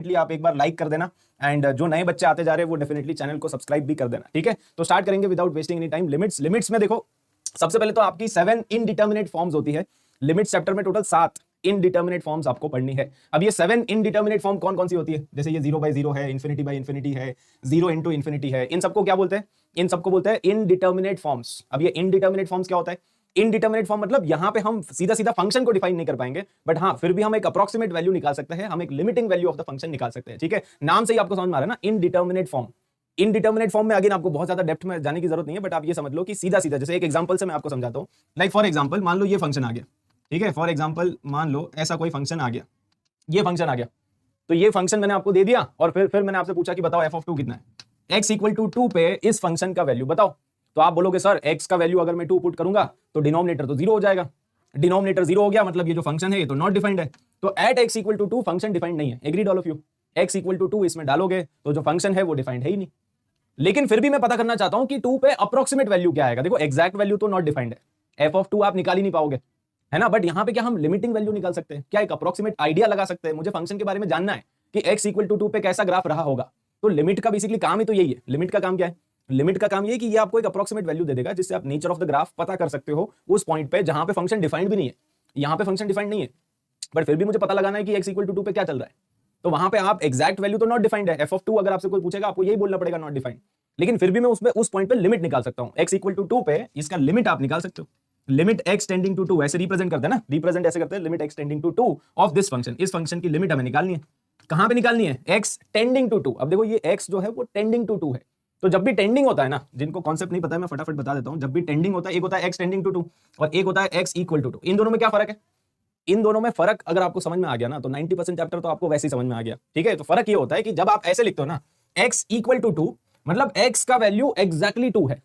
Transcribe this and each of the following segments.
आप एक बार लाइक कर देना एंड जो नए बच्चे आते जा रहे हैं वो डेफिनेटली चैनल को सब्सक्राइब भी कर देना, ठीक है। तो स्टार्ट करेंगे without wasting any time. Limits में देखो, सबसे पहले तो आपकी 7 इनडिटर्मिनेट फॉर्म्स होती है। लिमिट्स चैप्टर में टोटल 7 इनडिटर्मिनेट फॉर्म्स आपको पढ़नी है। अब ये 7 इनडिटर्मिनेट फॉर्म कौन कौन सी होती है? जैसे ये 0/0 है, इन्फिनिटी बाय इन्फिनिटी है, 0 इंटू इन्फिनिटी है। इन सबको क्या बोलते हैं? इन सबको बोलते हैं इनडिटर्मिनेट फॉर्म्स। अब ये इनडिटर्मिनेट फॉर्म्स क्या होता है? इनडिटर्मिनेट फॉर्म मतलब यहां पे हम सीधा सीधा फंक्शन को डिफाइन नहीं कर पाएंगे, बट हाँ फिर भी हम एक अप्रोक्सीमेट वैल्यू निकाल सकते हैं, हम एक limiting value of the function निकाल सकते हैं, ठीक है। नाम से ही आपको समझ में आ रहा है ना, इनडिटर्मिनेट फॉर्म। इनडिटर्मिनेट फॉर्म में अगेन आपको बहुत ज्यादा डेप्थ में जाने की जरूरत नहीं है, बट आप ये समझ लो कि सीधा सीधा, जैसे एक एग्जांपल से मैं आपको समझाता हूं। लाइक फॉर एग्जांपल मान लो ये फंक्शन आ गया, ठीक है। फॉर एग्जांपल मान लो ऐसा कोई फंक्शन आ गया, ये फंक्शन आ गया, तो ये फंक्शन मैंने आपको दे दिया और फिर मैंने आपसे पूछा कि बताओ f(2) कितना है। x = 2 पे इस फंक्शन का वैल्यू बताओ। तो आप बोलोगे सर x का वैल्यू अगर मैं 2 पुट करूंगा तो डिनोमिनेटर तो 0 हो जाएगा। डिनोमिनेटर 0 हो गया मतलब ये जो फंक्शन है ये तो नॉट डिफाइंड है। तो एट x = 2 फंक्शन डिफाइंड नहीं है। Agreed all of you? x = 2 इसमें डालोगे तो जो फंक्शन है वो डिफाइंड है ही नहीं। लेकिन फिर भी मैं पता करना चाहता हूं कि 2 पे अप्रोक्सीमेट वैल्यू क्या आएगा। देखो एग्जैक्ट वैल्यू तो नॉट डिफाइंड है, f(2) आप निकाल ही नहीं पाओगे, है ना। बट यहां पे क्या हम लिमिटिंग वैल्यू निकाल सकते हैं? क्या एक अप्रोक्सीमेट आइडिया लगा सकते हैं? मुझे फंक्शन के बारे में जानना है कि x = 2 पे कैसा ग्राफ रहा होगा। तो लिमिट का बेसिकली काम ही तो यही है। लिमिट का काम क्या है? लिमिट का काम ये है कि ये आपको एक अप्रोक्सीमेट वैल्यू दे देगा जिससे आप नेचर ऑफ द ग्राफ पता कर सकते हो उस पॉइंट पे जहां पे फंक्शन डिफाइंड भी नहीं है। यहां पे फंक्शन डिफाइंड नहीं है, बट फिर भी मुझे पता लगाना है कि x = 2 पे क्या चल रहा है। तो वहां पे आप एग्जैक्ट वैल्यू तो नॉट डिफाइंड है, f(2) अगर आपसे कोई पूछेगा आपको यही बोलना पड़ेगा नॉट डिफाइंड। लेकिन फिर भी मैं उस पॉइंट पे लिमिट निकाल सकता हूं। x = 2 पे इसका लिमिट आप निकाल सकते हो। लिमिट x टेंडिंग टू 2 ऐसे रिप्रेजेंट करते हैं ना, रिप्रेजेंट ऐसे करते हैं, limit x tending to 2 of this function. इस फंक्शन की लिमिट हमें निकालनी है। कहां पे निकालनी है? x tending to 2। अब देखो ये x जो है वो टेंडिंग टू 2 है। तो जब भी टेंडिंग होता है ना, जिनको कॉन्सेप्ट नहीं पता है मैं फटाफट बता देता हूं। जब भी टेंडिंग होता है, एक होता है x टेंडिंग टू 2 और एक होता है x = 2। इन दोनों में क्या फर्क है? इन दोनों में फर्क अगर आपको समझ में आ गया ना तो 90% चैप्टर तो आपको वैसे ही समझ में आ गया, ठीक है। तो फर्क ये होता है कि जब आप ऐसे लिखते हो ना x = 2 मतलब x का वैल्यू एग्जैक्टली 2 है,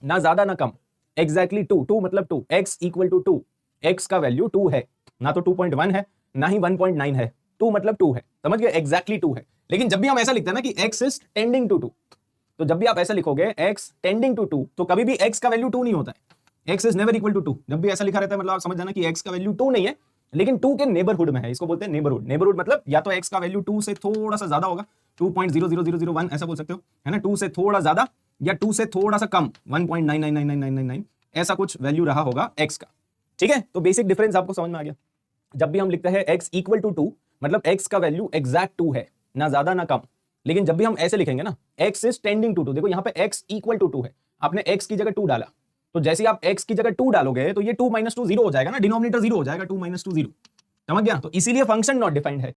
ना ज्यादा ना कम, एग्जैक्टली 2 मतलब 2। x = 2, x का वैल्यू 2 है, ना तो 2.1 है ना ही 1.9 है, 2 मतलब 2 है, समझ गए? एग्जैक्टली 2 है। लेकिन जब भी हम ऐसा लिखते हैं ना कि x is tending to 2, तो जब भी आप ऐसा लिखोगे x tending to 2 तो कभी भी x का वैल्यू 2 नहीं होता है। x is never equal to 2। जब भी ऐसा लिखा रहता है मतलब आप समझ जाना कि x का वैल्यू 2 नहीं है, लेकिन 2 के नेबरहुड में है। इसको बोलते हैं नेबरहुड। नेबरहुड मतलब या तो x का वैल्यू 2 से थोड़ा सा ज्यादा होगा, 2.00001 ऐसा बोल सकते हो, है ना। 2 से थोड़ा ज्यादा या 2 से थोड़ा सा कम, 1.999999 ऐसा कुछ वैल्यू रहा होगा x का, ठीक है। तो बेसिक डिफरेंस आपको समझ में आ गया। जब भी हम लिखते हैं x = 2 मतलब x का वैल्यू एग्जैक्ट 2 है, ना ज्यादा ना कम। लेकिन जब भी हम ऐसे लिखेंगे ना x is tending to 2, देखो यहाँ पे x = 2 है, आपने x की जगह 2 डाला, तो जैसे आप x की जगह 2 डालोगे तो ये 2 - 2 0 हो जाएगा ना, डिनोमिनेटर 0 हो जाएगा, 2 - 2 0। समझ गया? तो इसीलिए फंक्शन नॉट डिफाइंड है।